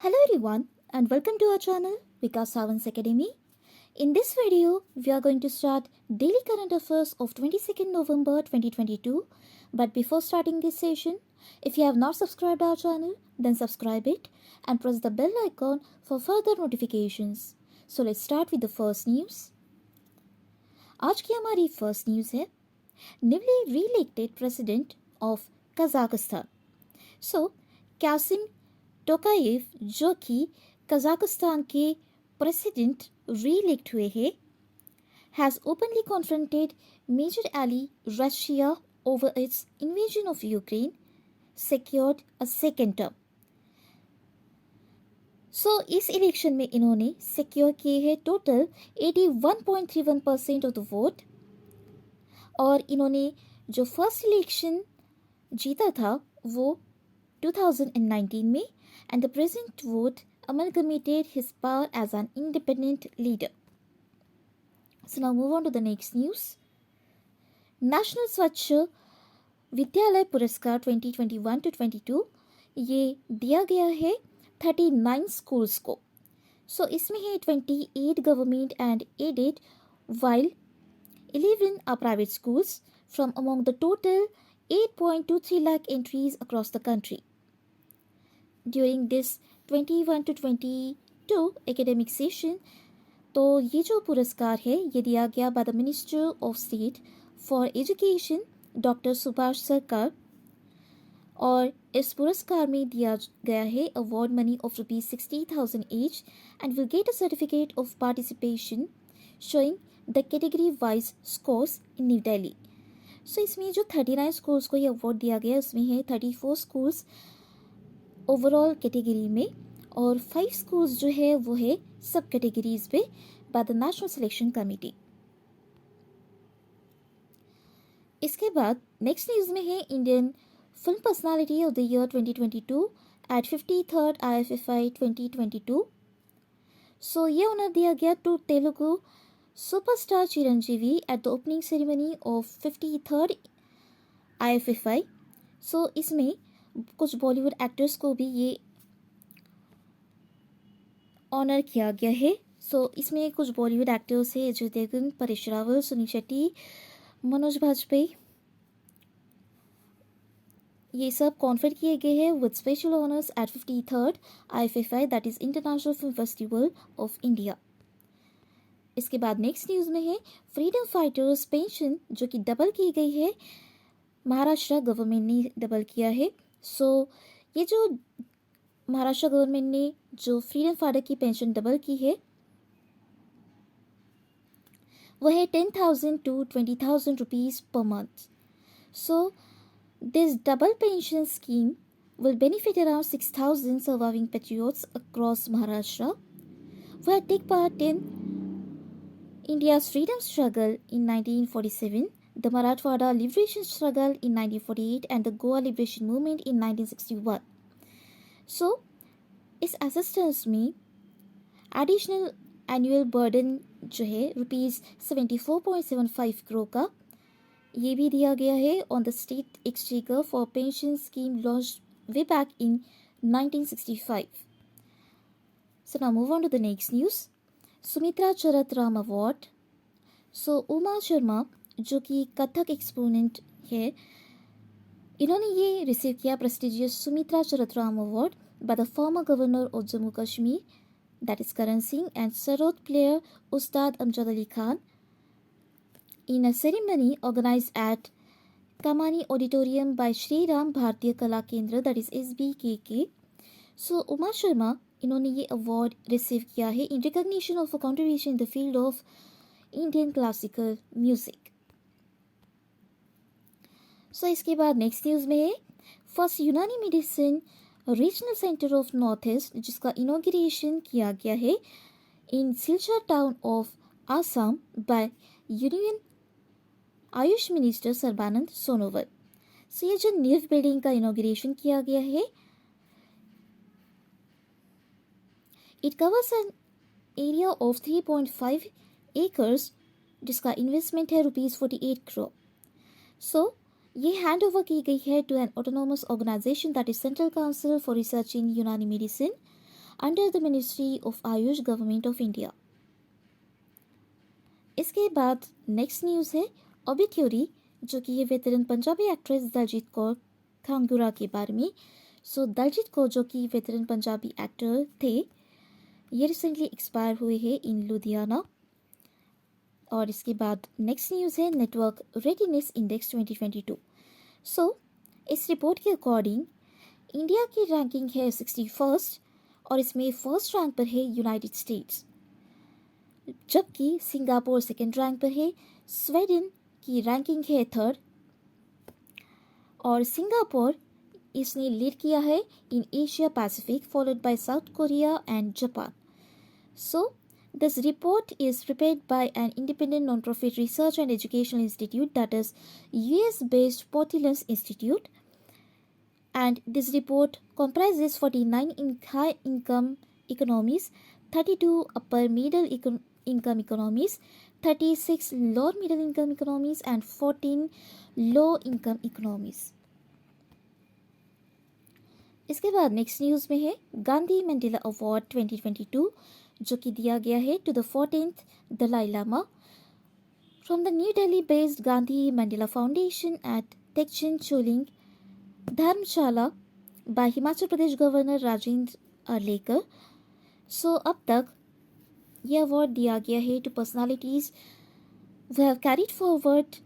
Hello everyone and welcome to our channel Vikas Academy. In this video, we are going to start daily current affairs of 22nd November 2022. But before starting this session, if you have not subscribed our channel, then subscribe it and press the bell icon for further notifications. So let's start with the first news. आज की हमारी first news है newly re-elected president of Kazakhstan. So, Kasim Tokayev जो कि Kazakhstan के president री-इलेक्ट हुए हैं, has openly confronted major ally Russia over its invasion of Ukraine, secured a second term. So इस इलेक्शन में इन्होंने सिक्योर किए हैं टोटल 81.31% ऑफ द वोट और इन्होंने जो फर्स्ट इलेक्शन जीता था वो 2019 में and the present vote amalgamated his power as an independent leader. So now move on to the next news. National Swachh विद्यालय पुरस्कार 2021 to 22 ये दिया गया है 39 स्कूल्स को. So इसमें है 28 government and aided while 11 are private schools from among the total 8.23 lakh entries across the country. During this 21 to 22 academic session, तो ये जो पुरस्कार है ये दिया गया by the minister of state for education doctor Subhash सरकार और इस पुरस्कार में दिया गया है award money of ₹60,000 each and will get a certificate of participation showing the category wise scores in New Delhi. So इसमें जो 39 स्कूल्स को ये अवार्ड दिया गया उसमें है 34 स्कूल्स ओवरऑल कैटेगरी में और 5 स्कूल्स जो है वो है सब कैटेगरीज पे by the national selection committee. इसके बाद नेक्स्ट न्यूज़ में है Indian film personality of the year 2022 at 53rd IFFI 2022. So ये ऑनर दिया गया to Telugu superstar Chiranjeevi at the opening ceremony of 53rd IFFI. So इसमें कुछ बॉलीवुड एक्टर्स को भी ये ऑनर किया गया है. सो इसमें कुछ बॉलीवुड एक्टर्स हैं अजय देवगन, परेश रावल, सुनील शेट्टी, मनोज बाजपेयी. ये सब कॉन्फर किए गए हैं with special honours at 53rd IFFI that is international film festival of India. इसके बाद नेक्स्ट न्यूज़ में है फ्रीडम फाइटर्स पेंशन जो कि डबल की गई है. महाराष्ट्र गवर्नमेंट ने डबल किया है. सो ये जो महाराष्ट्र गवर्नमेंट ने जो फ्रीडम फाइटर की पेंशन डबल की है वह है 10,000 to 20,000 rupees per month. So this double pension scheme will benefit around 6,000 surviving patriots across Maharashtra who had taken part in India's freedom struggle in 1947, the Marathwada liberation struggle in 1948 and the Goa liberation movement in 1961. So इस assistance में additional annual burden जो है ₹74.75 करोड़ का ये भी दिया गया है on the state exchequer for pension scheme launched way back in 1965. So now move on to the next news. Sumitra Charatram award. So Uma Sharma जो कि कथक एक्सपोनेंट है इन्होंने ये रिसीव किया prestigious Sumitra Charatram award by the former governor of Jammu Kashmir, that is Karan Singh, and sarod player Ustad Amjad Ali Khan in a ceremony organized at Kamani Auditorium by Shri Ram Bharatiya Kala Kendra, that is SBKK. So Uma Sharma इन्होंने ये award receive किया है in recognition of a contribution in the field of Indian classical music. So इसके बाद next news में है first Unani medicine regional centre of north east जिसका inauguration किया गया है in Silchar town of Assam by union AYUSH minister Sarbananda Sonowal. So ये जो न्यू बिल्डिंग का इनॉग्रेशन किया गया है it covers an area of 3.5 acres जिसका इन्वेस्टमेंट है ₹48 करोड़. सो ये हैंड ओवर की गई है to an autonomous organisation that is central council for research in Unani medicine under the ministry of AYUSH government of India. इसके बाद नेक्स्ट न्यूज़ है ऑबिट्यूरी, जो कि ये वेतरन पंजाबी एक्ट्रेस दलजीत कौर खांगुरा के बारे में। सो दलजीत कौर जो कि वेतरन पंजाबी एक्टर थे, ये रिसेंटली एक्सपायर हुए हैं इन लुधियाना। और इसके बाद नेक्स्ट न्यूज़ है नेटवर्क रेडीनेस इंडेक्स 2022। सो इस रिपोर्ट के अकॉर्डिंग इंडिया की रैंकिंग है 61st और इसमें फर्स्ट रैंक पर है यूनाइटेड स्टेट्स, जबकि सिंगापुर सेकंड रैंक पर है, स्वीडन की रैंकिंग है थर्ड और सिंगापुर इसने लीड किया है in Asia Pacific, followed by south Korea and Japan. So this report is prepared by an independent non-profit research and educational institute, that is US-based Portillo's Institute, and this report comprises 49 high-income economies, 32 upper middle income economies, 36 lower middle income economies, and 14 low-income economies. इसके बाद next news में है Gandhi Mandela award 2022, जो कि दिया गया है to the 14th Dalai Lama from the new Delhi based Gandhi Mandela foundation at Thekchen Choling Dharamshala by Himachal Pradesh governor Rajendra Arlekar. So अब तक ये अवार्ड दिया गया है to personalities who have carried forward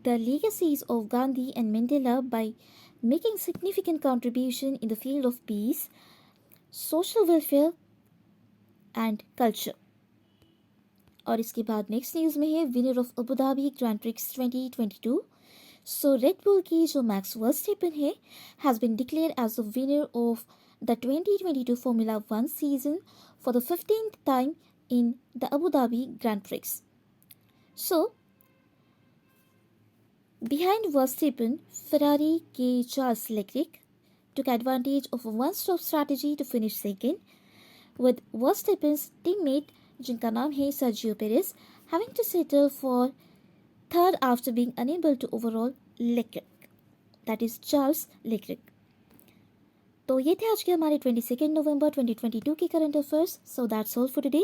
the legacies of Gandhi and Mandela by making significant contribution in the field of peace, social welfare and culture. और इसके बाद next news में है winner of Abu Dhabi grand prix 2022। So Red Bull की जो Max Verstappen है has been declare as the winner of the 2022 Formula 1 season for the 15th time in the Abu Dhabi Grand Prix. So, behind Verstappen, Ferrari के Charles Leclerc took advantage of a one-stop strategy to finish second, with Verstappen's teammate, जिनका नाम है Sergio Perez, having to settle for third after being unable to overall Leclerc, that is Charles Leclerc. तो ये थे आज के हमारे 22 नवंबर 2022 के current affairs. So that's all for today.